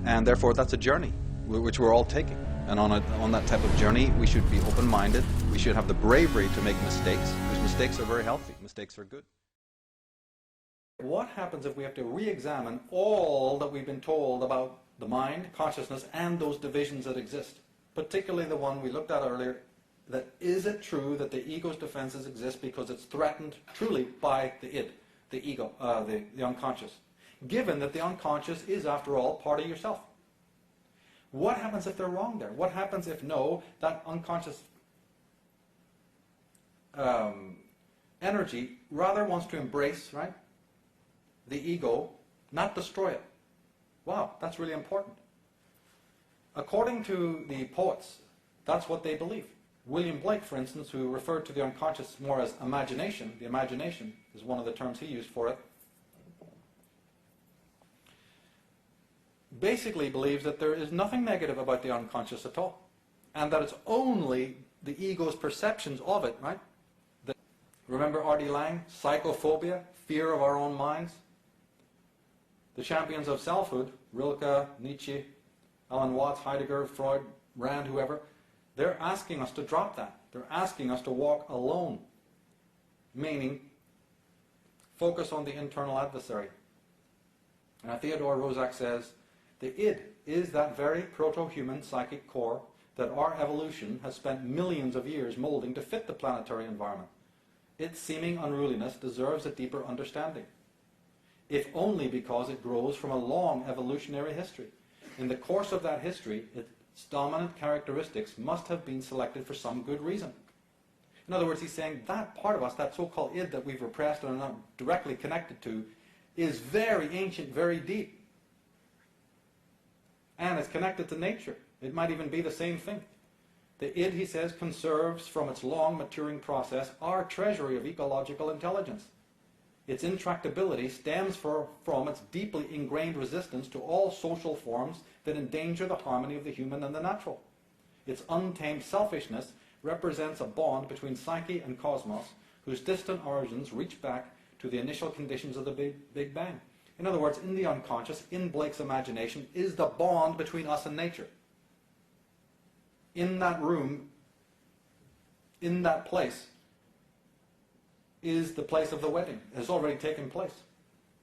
And therefore, that's a journey which we're all taking. And on that type of journey, we should be open-minded. We should have the bravery to make mistakes, because mistakes are very healthy. Mistakes are good. What happens if we have to re-examine all that we've been told about the mind, consciousness, and those divisions that exist? Particularly the one we looked at earlier, that is it true that the ego's defenses exist because it's threatened truly by the id, the ego, the unconscious, given that the unconscious is, after all, part of yourself? What happens if they're wrong there? What happens if, no, that unconscious energy rather wants to embrace, right, the ego, not destroy it? Wow, that's really important. According to the poets, that's what they believe. William Blake, for instance, who referred to the unconscious more as imagination, the imagination is one of the terms he used for it, basically believes that there is nothing negative about the unconscious at all, and that it's only the ego's perceptions of it, right? Remember R.D. Laing, psychophobia, fear of our own minds? The champions of selfhood, Rilke, Nietzsche, Alan Watts, Heidegger, Freud, Rand, whoever, they're asking us to drop that. They're asking us to walk alone, meaning focus on the internal adversary. Now, Theodore Roszak says, the id is that very proto-human psychic core that our evolution has spent millions of years molding to fit the planetary environment. Its seeming unruliness deserves a deeper understanding, if only because it grows from a long evolutionary history. In the course of that history, its dominant characteristics must have been selected for some good reason. In other words, he's saying that part of us, that so-called id that we've repressed and are not directly connected to, is very ancient, very deep. And it's connected to nature. It might even be the same thing. The id, he says, conserves from its long maturing process our treasury of ecological intelligence. Its intractability stems from its deeply ingrained resistance to all social forms that endanger the harmony of the human and the natural. Its untamed selfishness represents a bond between psyche and cosmos whose distant origins reach back to the initial conditions of the Big Bang. In other words, in the unconscious, in Blake's imagination, is the bond between us and nature. In that room, in that place, is the place of the wedding. It has already taken place.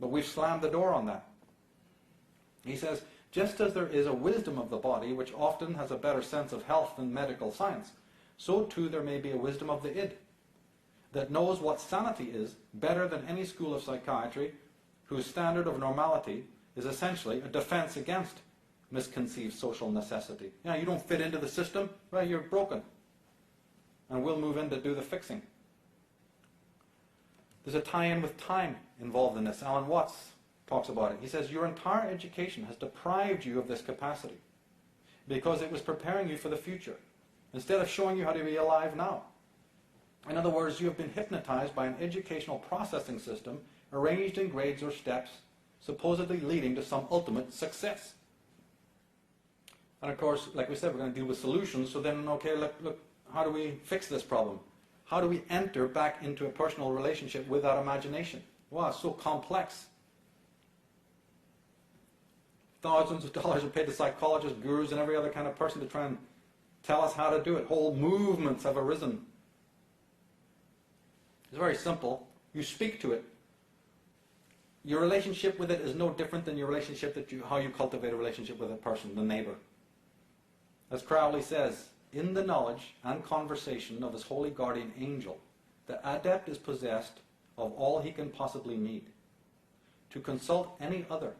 But we've slammed the door on that. He says, just as there is a wisdom of the body which often has a better sense of health than medical science, so too there may be a wisdom of the id that knows what sanity is better than any school of psychiatry whose standard of normality is essentially a defense against misconceived social necessity. You know, you don't fit into the system, right, you're broken. And we'll move in to do the fixing. There's a tie-in with time involved in this. Alan Watts talks about it. He says, your entire education has deprived you of this capacity because it was preparing you for the future instead of showing you how to be alive now. In other words, you have been hypnotized by an educational processing system arranged in grades or steps, supposedly leading to some ultimate success. And of course, like we said, we're going to deal with solutions, so then, okay, look, how do we fix this problem? How do we enter back into a personal relationship with that imagination? Wow, it's so complex. Thousands of dollars are paid to psychologists, gurus, and every other kind of person to try and tell us how to do it. Whole movements have arisen. It's very simple. You speak to it. Your relationship with it is no different than your relationship how you cultivate a relationship with a person, the neighbor. As Crowley says, in the knowledge and conversation of his holy guardian angel, the adept is possessed of all he can possibly need. To consult any other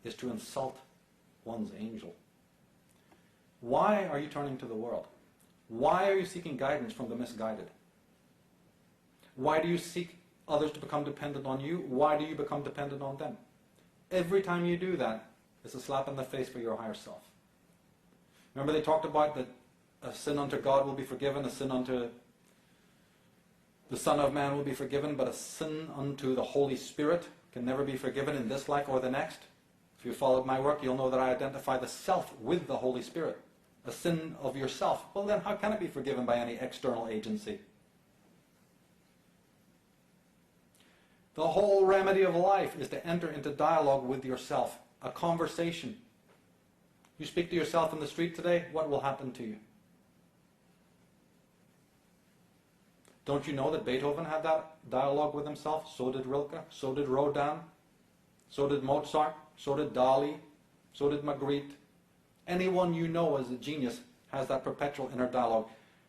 is to insult one's angel. Why are you turning to the world? Why are you seeking guidance from the misguided? Why do you seek others to become dependent on you? Why do you become dependent on them? Every time you do that, it's a slap in the face for your higher self. Remember they talked about that a sin unto God will be forgiven, a sin unto the Son of Man will be forgiven, but a sin unto the Holy Spirit can never be forgiven in this life or the next. If you followed my work, you'll know that I identify the self with the Holy Spirit. A sin of yourself. Well then, how can it be forgiven by any external agency? The whole remedy of life is to enter into dialogue with yourself. a conversation. You speak to yourself in the street today, what will happen to you? Don't you know that Beethoven had that dialogue with himself? So did Rilke, so did Rodin, so did Mozart, so did Dali, so did Magritte. Anyone you know as a genius has that perpetual inner dialogue.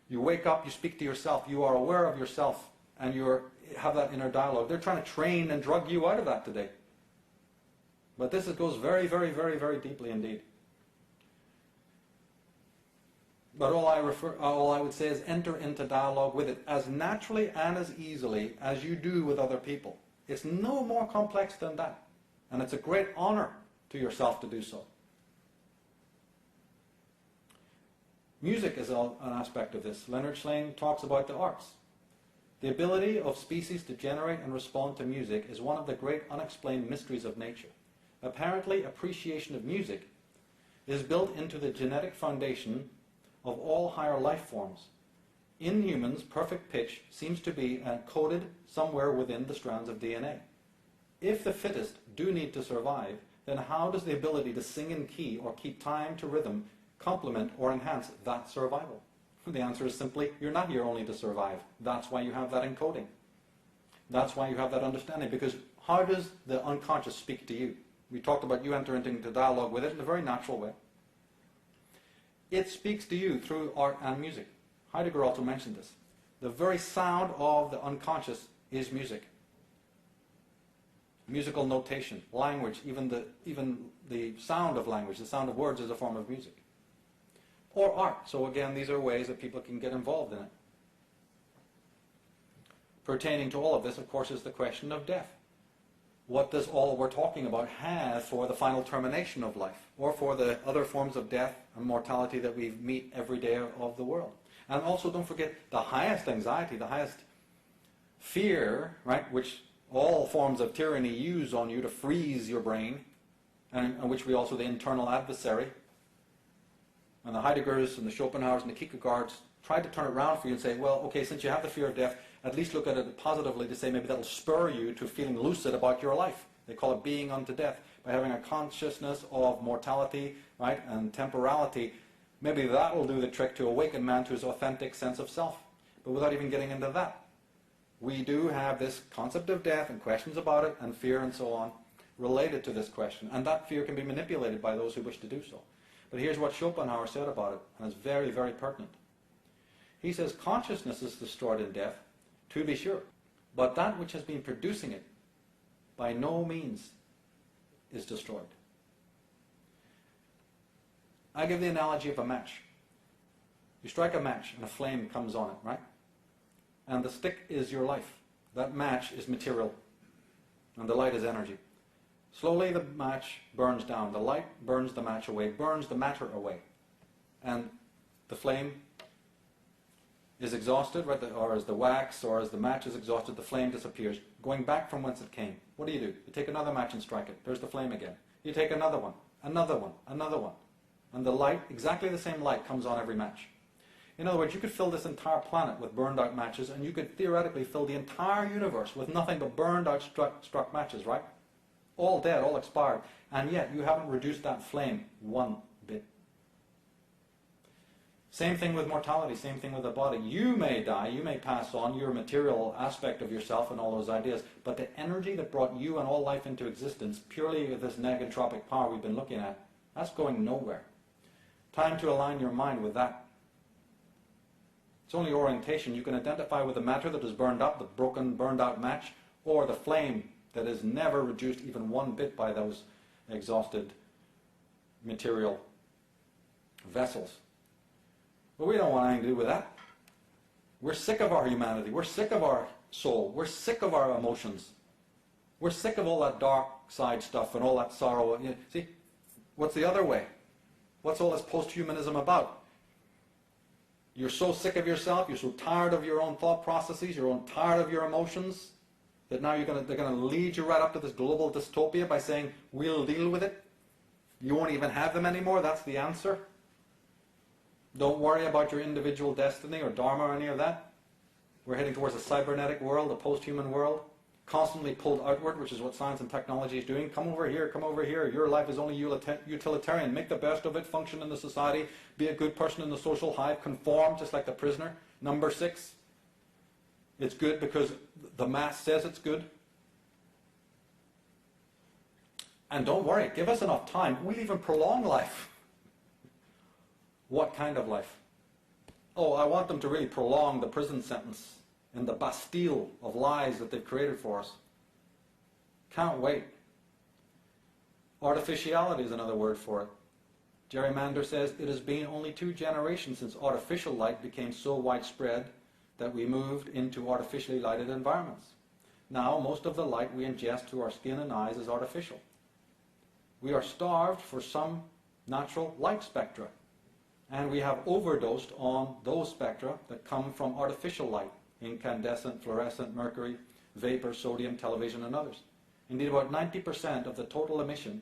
You wake up, you speak to yourself, you are aware of yourself, and you have that inner dialogue. They're trying to train and drug you out of that today. But this goes very, very, very, very deeply indeed. But all I would say is enter into dialogue with it as naturally and as easily as you do with other people. It's no more complex than that. And it's a great honor to yourself to do so. Music is an aspect of this. Leonard Shlain talks about the arts. The ability of species to generate and respond to music is one of the great unexplained mysteries of nature. Apparently, appreciation of music is built into the genetic foundation of all higher life forms. In humans, perfect pitch seems to be encoded somewhere within the strands of DNA. If the fittest do need to survive, then how does the ability to sing in key or keep time to rhythm complement or enhance that survival? The answer is simply, you're not here only to survive. That's why you have that encoding. That's why you have that understanding. Because how does the unconscious speak to you? We talked about you entering into dialogue with it in a very natural way. It speaks to you through art and music. Heidegger also mentioned this. The very sound of the unconscious is music. Musical notation, language, even the sound of language, the sound of words is a form of music. Or art. So again, these are ways that people can get involved in it. Pertaining to all of this, of course, is the question of death. What does all we're talking about have for the final termination of life, or for the other forms of death and mortality that we meet every day of the world? And also don't forget the highest anxiety, the highest fear, right, which all forms of tyranny use on you to freeze your brain, and which we also the internal adversary. And the Heideggers and the Schopenhauers and the Kierkegaards tried to turn it around for you and say, well, okay, since you have the fear of death, at least look at it positively to say maybe that'll spur you to feeling lucid about your life. They call it being unto death. By having a consciousness of mortality, right, and temporality, maybe that will do the trick to awaken man to his authentic sense of self. But without even getting into that, we do have this concept of death and questions about it and fear and so on related to this question. And that fear can be manipulated by those who wish to do so. But here's what Schopenhauer said about it, and it's very, very pertinent. He says, consciousness is destroyed in death, to be sure, but that which has been producing it by no means is destroyed. I give the analogy of a match. You strike a match and a flame comes on it, right? And the stick is your life. That match is material, and the light is energy. Slowly the match burns down. The light burns the match away, burns the matter away. And the flame is exhausted, right? Or as the wax or as the match is exhausted, the flame disappears, going back from whence it came. What do? You take another match and strike it. There's the flame again. You take another one, another one, another one. And the light, exactly the same light, comes on every match. In other words, you could fill this entire planet with burned out matches, and you could theoretically fill the entire universe with nothing but burned out struck matches, right? All dead, all expired, and yet you haven't reduced that flame one bit. Same thing with mortality, same thing with the body. You may die, you may pass on your material aspect of yourself and all those ideas, but the energy that brought you and all life into existence, purely with this negentropic power we've been looking at, that's going nowhere. Time to align your mind with that. It's only orientation. You can identify with the matter that is burned up, the broken, burned out match, or the flame that is never reduced even one bit by those exhausted material vessels. But we don't want anything to do with that. We're sick of our humanity. We're sick of our soul. We're sick of our emotions. We're sick of all that dark side stuff and all that sorrow. See, what's the other way? What's all this post-humanism about? You're so sick of yourself, you're so tired of your own thought processes, you're tired of your emotions, that now they're going to lead you right up to this global dystopia by saying, we'll deal with it. You won't even have them anymore, that's the answer. Don't worry about your individual destiny or dharma or any of that. We're heading towards a cybernetic world, a post-human world. constantly pulled outward, which is what science and technology is doing. Come over here, your life is only utilitarian, make the best of it, function in the society, be a good person in the social hive, conform just like the prisoner. Number 6, it's good because the mass says it's good. And don't worry, give us enough time, we'll even prolong life. What kind of life? Oh, I want them to really prolong the prison sentence in the Bastille of lies that they've created for us. Can't wait. Artificiality is another word for it. Jerry Mander says, it has been only 2 generations since artificial light became so widespread that we moved into artificially lighted environments. Now, most of the light we ingest through our skin and eyes is artificial. We are starved for some natural light spectra, and we have overdosed on those spectra that come from artificial light, incandescent, fluorescent, mercury, vapor, sodium, television, and others. Indeed, about 90% of the total emission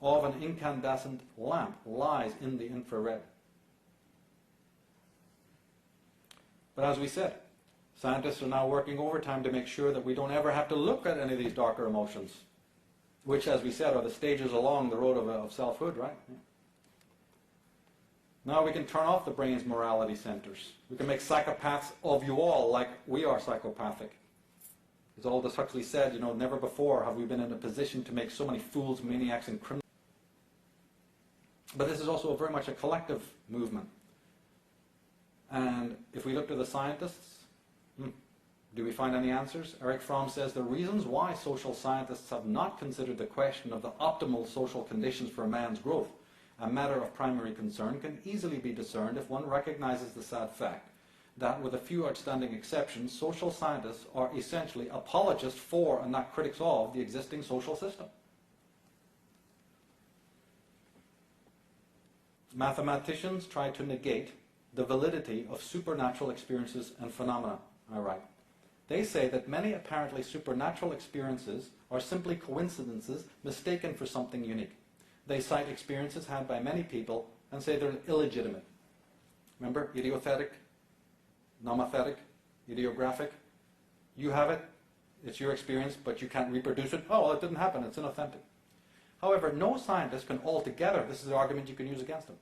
of an incandescent lamp lies in the infrared. But as we said, scientists are now working overtime to make sure that we don't ever have to look at any of these darker emotions, which, as we said, are the stages along the road of selfhood, right? Now we can turn off the brain's morality centers. We can make psychopaths of you all like we are psychopathic. As Aldous Huxley said, never before have we been in a position to make so many fools, maniacs, and criminals. But this is also very much a collective movement. And if we look to the scientists, do we find any answers? Eric Fromm says the reasons why social scientists have not considered the question of the optimal social conditions for man's growth a matter of primary concern can easily be discerned if one recognizes the sad fact that, with a few outstanding exceptions, social scientists are essentially apologists for and not critics of the existing social system. Mathematicians try to negate the validity of supernatural experiences and phenomena, I write. They say that many apparently supernatural experiences are simply coincidences mistaken for something unique. They cite experiences had by many people and say they're illegitimate. Remember, idiothetic, nomothetic, idiographic. You have it, it's your experience, but you can't reproduce it. Oh, well, it didn't happen, it's inauthentic. However, no scientist can altogether, this is the argument you can use against them,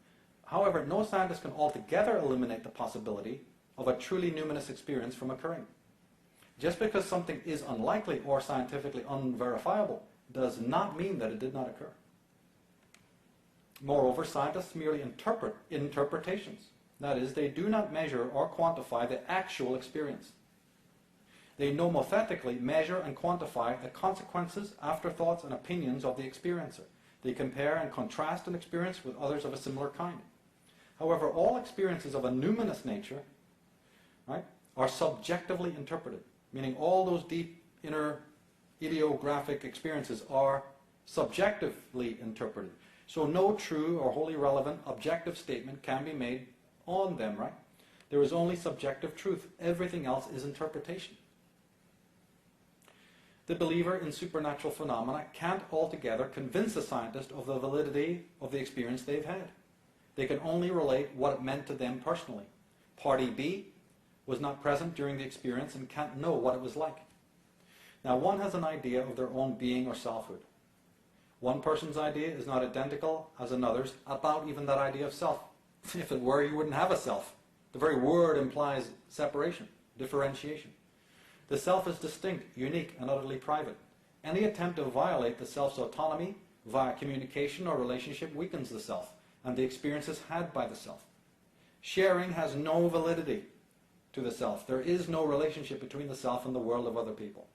however, no scientist can altogether eliminate the possibility of a truly numinous experience from occurring. Just because something is unlikely or scientifically unverifiable does not mean that it did not occur. Moreover, scientists merely interpret interpretations. That is, they do not measure or quantify the actual experience. They nomothetically measure and quantify the consequences, afterthoughts, and opinions of the experiencer. They compare and contrast an experience with others of a similar kind. However, all experiences of a numinous nature, right, are subjectively interpreted, meaning all those deep inner idiographic experiences are subjectively interpreted. So no true or wholly relevant objective statement can be made on them, right? There is only subjective truth. Everything else is interpretation. The believer in supernatural phenomena can't altogether convince a scientist of the validity of the experience they've had. They can only relate what it meant to them personally. Party B was not present during the experience and can't know what it was like. Now, one has an idea of their own being or selfhood. One person's idea is not identical as another's about even that idea of self. If it were, you wouldn't have a self. The very word implies separation, differentiation. The self is distinct, unique, and utterly private. Any attempt to violate the self's autonomy via communication or relationship weakens the self and the experiences had by the self. Sharing has no validity to the self. There is no relationship between the self and the world of other people.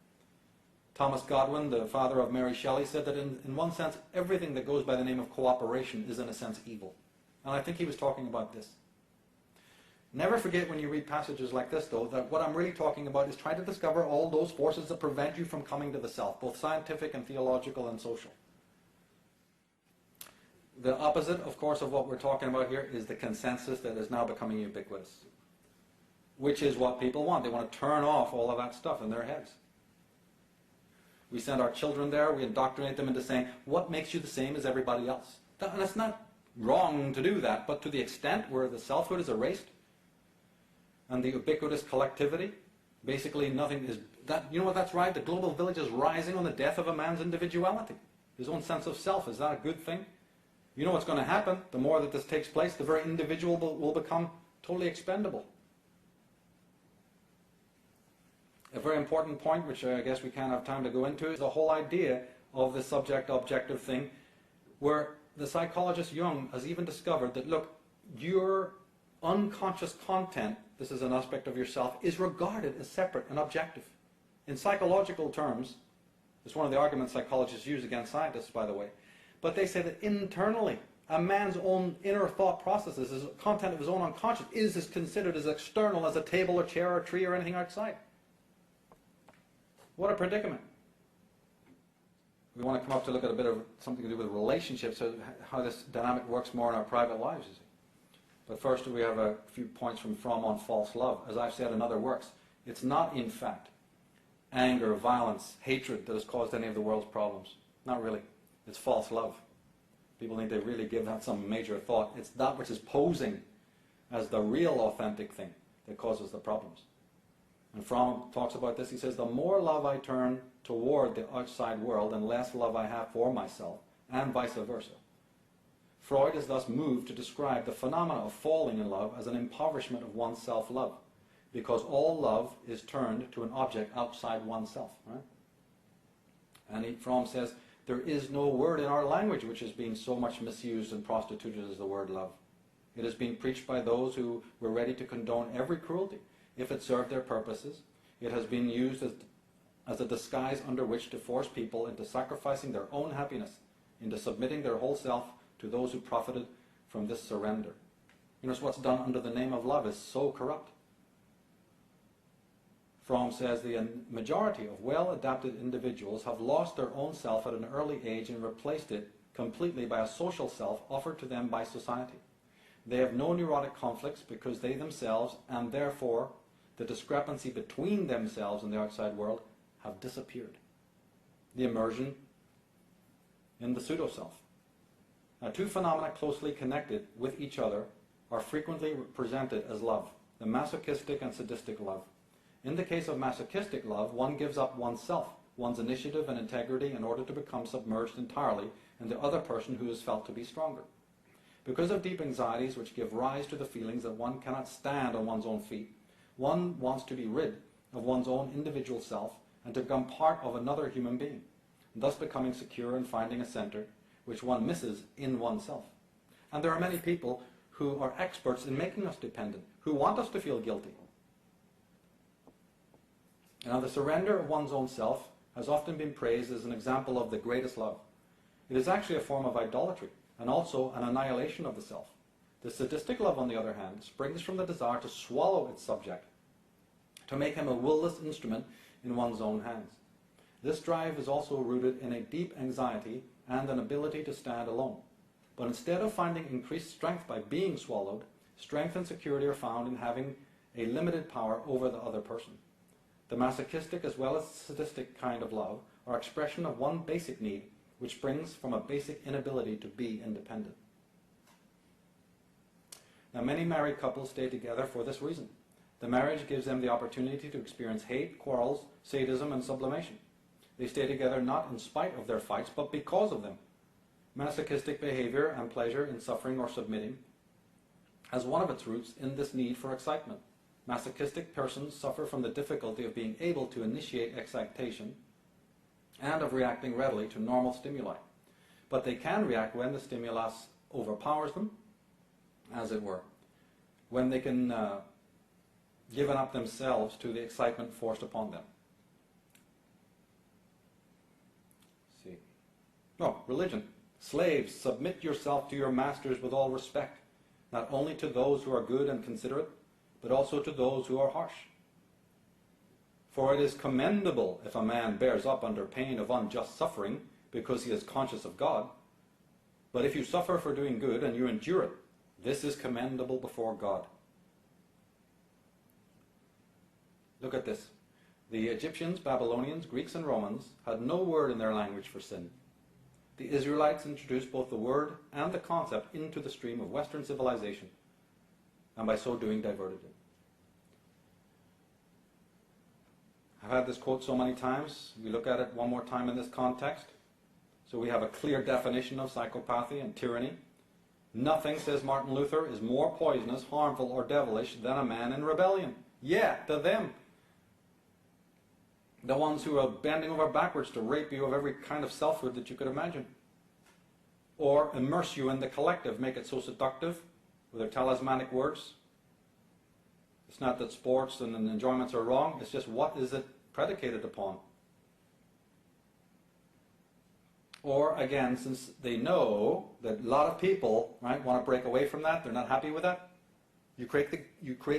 Thomas Godwin, the father of Mary Shelley, said that in one sense, everything that goes by the name of cooperation is in a sense evil. And I think he was talking about this. Never forget when you read passages like this, though, that what I'm really talking about is trying to discover all those forces that prevent you from coming to the self, both scientific and theological and social. The opposite, of course, of what we're talking about here is the consensus that is now becoming ubiquitous, which is what people want. They want to turn off all of that stuff in their heads. We send our children there, we indoctrinate them into saying, what makes you the same as everybody else? And it's not wrong to do that, but to the extent where the selfhood is erased and the ubiquitous collectivity, basically nothing is you know what that's right? The global village is rising on the death of a man's individuality. His own sense of self. Is that a good thing? You know what's going to happen? The more that this takes place, the very individual will become totally expendable. A very important point, which I guess we can't have time to go into, is the whole idea of the subject-objective thing, where the psychologist Jung has even discovered that, look, your unconscious content, this is an aspect of yourself, is regarded as separate and objective. In psychological terms, it's one of the arguments psychologists use against scientists, by the way, but they say that internally, a man's own inner thought processes, his content of his own unconscious, is as considered as external as a table or chair or tree or anything outside. What a predicament. We want to come up to look at a bit of something to do with relationships, so how this dynamic works more in our private lives, you see. But first we have a few points from Fromm on false love. As I've said in other works, it's not in fact anger, violence, hatred that has caused any of the world's problems. Not really. It's false love. People need to really give that some major thought. It's that which is posing as the real authentic thing that causes the problems. And Fromm talks about this. He says, the more love I turn toward the outside world and less love I have for myself, and vice versa. Freud is thus moved to describe the phenomena of falling in love as an impoverishment of one's self-love, because all love is turned to an object outside oneself. Right? And Fromm says, there is no word in our language which is being so much misused and prostituted as the word love. It is being preached by those who were ready to condone every cruelty, if it served their purposes. It has been used as a disguise under which to force people into sacrificing their own happiness, into submitting their whole self to those who profited from this surrender. You know, what's done under the name of love is so corrupt. Fromm says the majority of well-adapted individuals have lost their own self at an early age and replaced it completely by a social self offered to them by society. They have no neurotic conflicts because they themselves, and therefore the discrepancy between themselves and the outside world, have disappeared. The immersion in the pseudo-self. Now, two phenomena closely connected with each other are frequently presented as love, the masochistic and sadistic love. In the case of masochistic love, one gives up oneself, one's initiative and integrity in order to become submerged entirely in the other person who is felt to be stronger. Because of deep anxieties which give rise to the feelings that one cannot stand on one's own feet, one wants to be rid of one's own individual self and to become part of another human being, thus becoming secure and finding a center which one misses in oneself. And there are many people who are experts in making us dependent, who want us to feel guilty. Now, the surrender of one's own self has often been praised as an example of the greatest love. It is actually a form of idolatry, and also an annihilation of the self. The sadistic love, on the other hand, springs from the desire to swallow its subject, to make him a will-less instrument in one's own hands. This drive is also rooted in a deep anxiety and an ability to stand alone. But instead of finding increased strength by being swallowed, strength and security are found in having a limited power over the other person. The masochistic as well as sadistic kind of love are expression of one basic need, which springs from a basic inability to be independent. Now, many married couples stay together for this reason. The marriage gives them the opportunity to experience hate, quarrels, sadism, and sublimation. They stay together not in spite of their fights, but because of them. Masochistic behavior and pleasure in suffering or submitting has one of its roots in this need for excitement. Masochistic persons suffer from the difficulty of being able to initiate excitation and of reacting readily to normal stimuli. But they can react when the stimulus overpowers them, as it were, when they can give up themselves to the excitement forced upon them. See. Oh, religion. Slaves, submit yourself to your masters with all respect, not only to those who are good and considerate, but also to those who are harsh. For it is commendable if a man bears up under pain of unjust suffering because he is conscious of God. But if you suffer for doing good and you endure it, this is commendable before God. Look at this. The Egyptians, Babylonians, Greeks, and Romans had no word in their language for sin. The Israelites introduced both the word and the concept into the stream of Western civilization, and by so doing diverted it. I've had this quote so many times. We look at it one more time in this context. So we have a clear definition of psychopathy and tyranny. Nothing, says Martin Luther, is more poisonous, harmful, or devilish than a man in rebellion. Yeah, to them. The ones who are bending over backwards to rape you of every kind of selfhood that you could imagine. Or immerse you in the collective, make it so seductive with their talismanic words. It's not that sports and enjoyments are wrong, it's just what is it predicated upon. Or again, since they know that a lot of people, right, want to break away from that, they're not happy with that, you create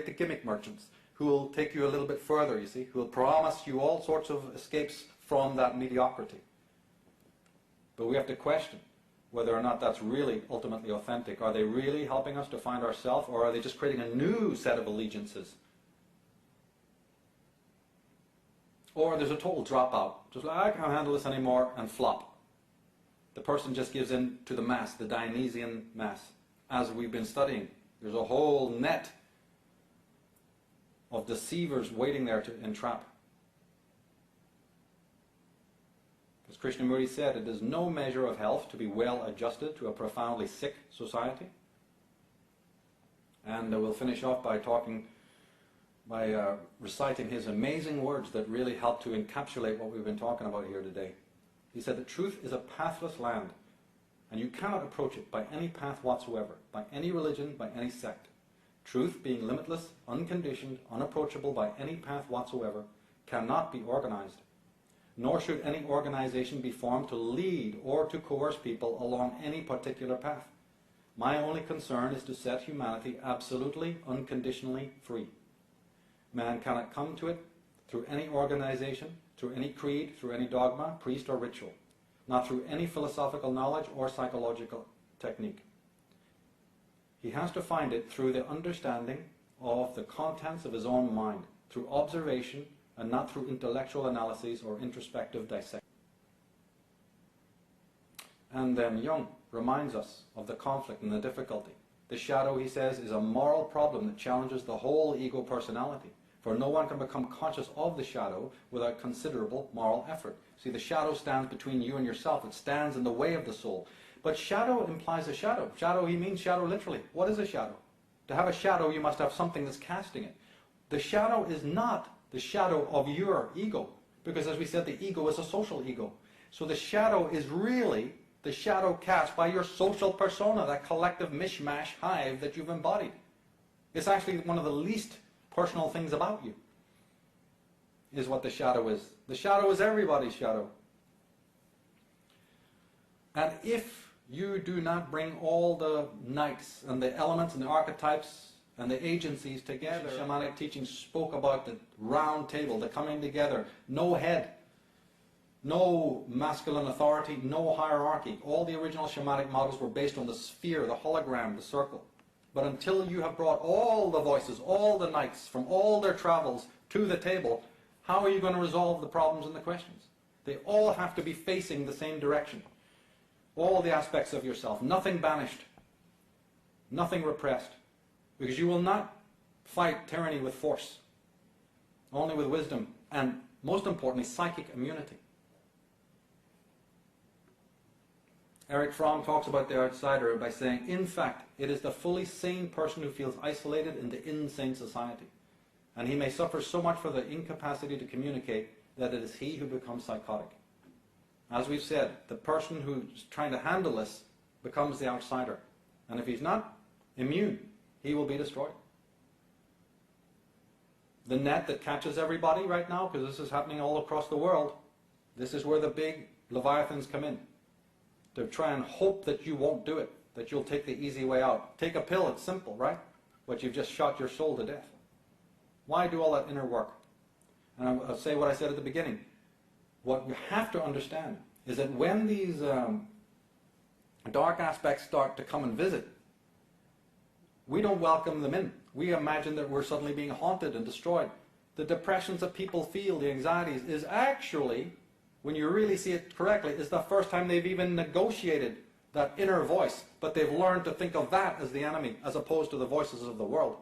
the gimmick merchants who will take you a little bit further, you see, who will promise you all sorts of escapes from that mediocrity. But we have to question whether or not that's really ultimately authentic. Are they really helping us to find ourselves, or are they just creating a new set of allegiances? Or there's a total dropout, just like, I can't handle this anymore, and flop. The person just gives in to the mass, the Dionysian mass. As we've been studying, there's a whole net of deceivers waiting there to entrap. As Krishnamurti said, it is no measure of health to be well adjusted to a profoundly sick society. And we'll finish off by reciting his amazing words that really help to encapsulate what we've been talking about here today. He said that truth is a pathless land, and you cannot approach it by any path whatsoever, by any religion, by any sect. Truth, being limitless, unconditioned, unapproachable by any path whatsoever, cannot be organized. Nor should any organization be formed to lead or to coerce people along any particular path. My only concern is to set humanity absolutely, unconditionally free. Man cannot come to it through any organization, through any creed, through any dogma, priest or ritual, not through any philosophical knowledge or psychological technique. He has to find it through the understanding of the contents of his own mind, through observation and not through intellectual analyses or introspective dissection. And then Jung reminds us of the conflict and the difficulty. The shadow, he says, is a moral problem that challenges the whole ego personality. For no one can become conscious of the shadow without considerable moral effort. See, the shadow stands between you and yourself. It stands in the way of the soul. But shadow implies a shadow. Shadow, he means shadow literally. What is a shadow? To have a shadow, you must have something that's casting it. The shadow is not the shadow of your ego. Because as we said, the ego is a social ego. So the shadow is really the shadow cast by your social persona, that collective mishmash hive that you've embodied. It's actually one of the least personal things about you, is what the shadow is. The shadow is everybody's shadow. And if you do not bring all the knights and the elements and the archetypes and the agencies together, shamanic teaching spoke about the round table, the coming together, no head, no masculine authority, no hierarchy. All the original shamanic models were based on the sphere, the hologram, the circle. But until you have brought all the voices, all the knights from all their travels to the table, how are you going to resolve the problems and the questions? They all have to be facing the same direction. All the aspects of yourself, nothing banished, nothing repressed. Because you will not fight tyranny with force, only with wisdom, and most importantly, psychic immunity. Erich Fromm talks about the outsider by saying, in fact, it is the fully sane person who feels isolated in the insane society. And he may suffer so much for the incapacity to communicate that it is he who becomes psychotic. As we've said, the person who's trying to handle this becomes the outsider. And if he's not immune, he will be destroyed. The net that catches everybody right now, because this is happening all across the world, this is where the big leviathans come in. To try and hope that you won't do it, that you'll take the easy way out. Take a pill, it's simple, right? But you've just shot your soul to death. Why do all that inner work? And I'll say what I said at the beginning. What you have to understand is that when these dark aspects start to come and visit, we don't welcome them in. We imagine that we're suddenly being haunted and destroyed. The depressions that people feel, the anxieties, is actually, when you really see it correctly, is the first time they've even negotiated that inner voice, but they've learned to think of that as the enemy, as opposed to the voices of the world.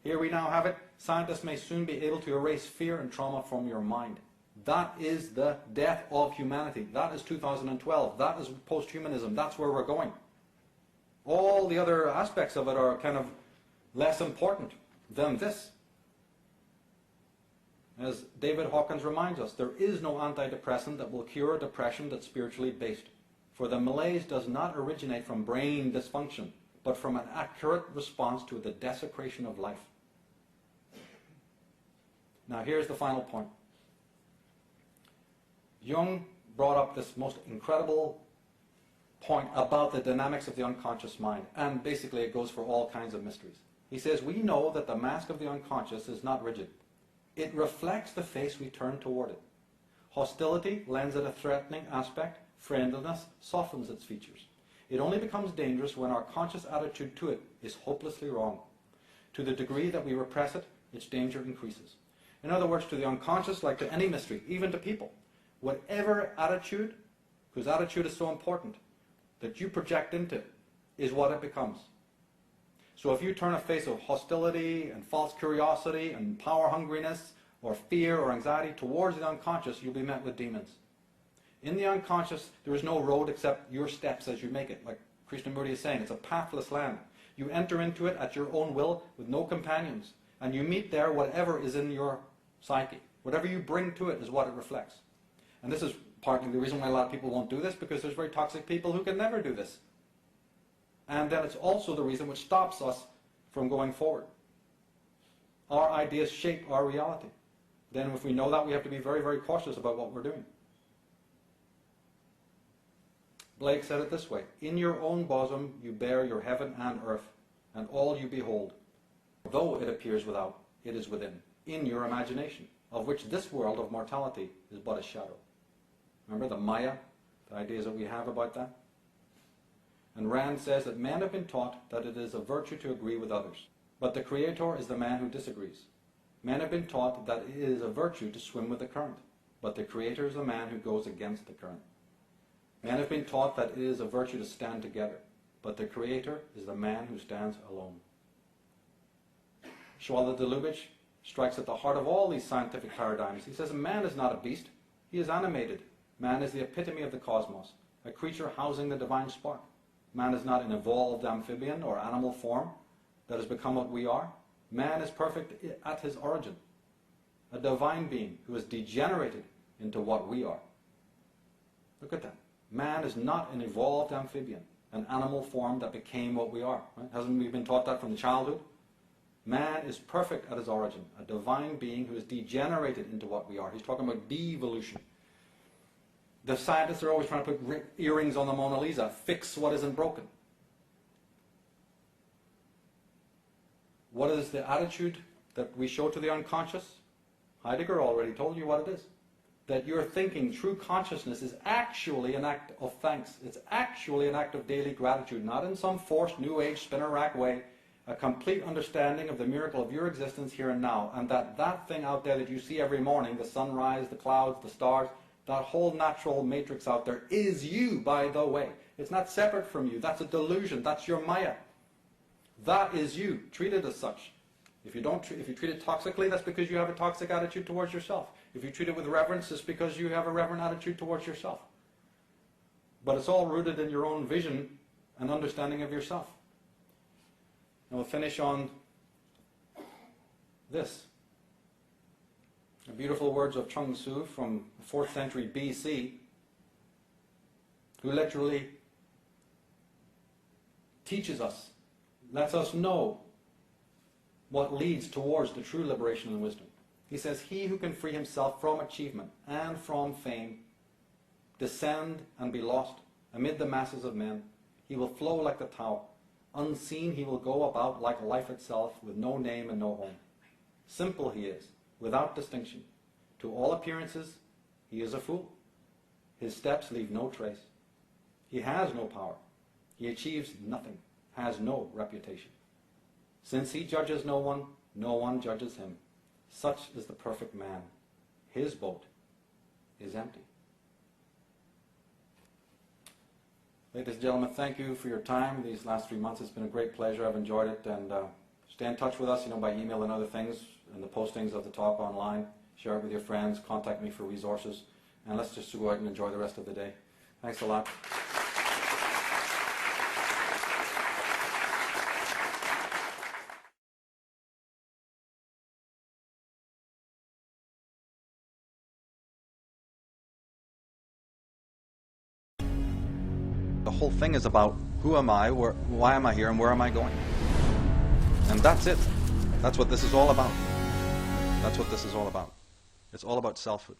Here we now have it. Scientists may soon be able to erase fear and trauma from your mind. That is the death of humanity. That is 2012. That is post-humanism. That's where we're going. All the other aspects of it are kind of less important than this. As David Hawkins reminds us, there is no antidepressant that will cure depression that's spiritually based. For the malaise does not originate from brain dysfunction, but from an accurate response to the desecration of life. Now here's the final point. Jung brought up this most incredible point about the dynamics of the unconscious mind, and basically it goes for all kinds of mysteries. He says, we know that the mask of the unconscious is not rigid. It reflects the face we turn toward it. Hostility lends it a threatening aspect. Friendliness softens its features. It only becomes dangerous when our conscious attitude to it is hopelessly wrong. To the degree that we repress it, its danger increases. In other words, to the unconscious, like to any mystery, even to people, whatever attitude, whose attitude is so important, that you project into it, is what it becomes. So if you turn a face of hostility and false curiosity and power hungriness or fear or anxiety towards the unconscious, you'll be met with demons. In the unconscious, there is no road except your steps as you make it. Like Krishnamurti is saying, it's a pathless land. You enter into it at your own will with no companions, and you meet there whatever is in your psyche. Whatever you bring to it is what it reflects. And this is partly the reason why a lot of people won't do this, because there's very toxic people who can never do this. And then it's also the reason which stops us from going forward. Our ideas shape our reality. Then if we know that, we have to be very, very cautious about what we're doing. Blake said it this way, in your own bosom you bear your heaven and earth, and all you behold. Though it appears without, it is within, in your imagination, of which this world of mortality is but a shadow. Remember the Maya, the ideas that we have about that? And Rand says that men have been taught that it is a virtue to agree with others, but the Creator is the man who disagrees. Men have been taught that it is a virtue to swim with the current, but the Creator is the man who goes against the current. Men have been taught that it is a virtue to stand together, but the Creator is the man who stands alone. Shwala Delubich strikes at the heart of all these scientific paradigms. He says man is not a beast, he is animated. Man is the epitome of the cosmos, a creature housing the divine spark. Man is not an evolved amphibian or animal form that has become what we are. Man is perfect at his origin, a divine being who has degenerated into what we are. Look at that. Man is not an evolved amphibian, an animal form that became what we are. Right? Hasn't we been taught that from childhood? Man is perfect at his origin, a divine being who has degenerated into what we are. He's talking about devolution. The scientists are always trying to put earrings on the Mona Lisa, fix what isn't broken. What is the attitude that we show to the unconscious? Heidegger already told you what it is. That your thinking through consciousness is actually an act of thanks. It's actually an act of daily gratitude, not in some forced New Age spinner rack way. A complete understanding of the miracle of your existence here and now, and that thing out there that you see every morning, the sunrise, the clouds, the stars, that whole natural matrix out there is you, by the way. It's not separate from you. That's a delusion. That's your Maya. That is you. Treat it as such. If you treat it toxically, that's because you have a toxic attitude towards yourself. If you treat it with reverence, it's because you have a reverent attitude towards yourself. But it's all rooted in your own vision and understanding of yourself. And we'll finish on this. The beautiful words of Chung Tzu from the 4th century BC, who literally teaches us, lets us know what leads towards the true liberation and wisdom. He says, he who can free himself from achievement and from fame, descend and be lost amid the masses of men, he will flow like the Tao. Unseen he will go about like life itself, with no name and no home. Simple he is, without distinction. To all appearances, he is a fool. His steps leave no trace. He has no power. He achieves nothing, has no reputation. Since he judges no one judges him. Such is the perfect man. His boat is empty. Ladies and gentlemen, thank you for your time these last 3 months. It's been a great pleasure. I've enjoyed it, and Stay in touch with us, by email and other things, and the postings of the talk online. Share it with your friends. Contact me for resources. And let's just go out and enjoy the rest of the day. Thanks a lot. The whole thing is about who am I, why am I here, and where am I going? And that's it. That's what this is all about. That's what this is all about. It's all about selfhood.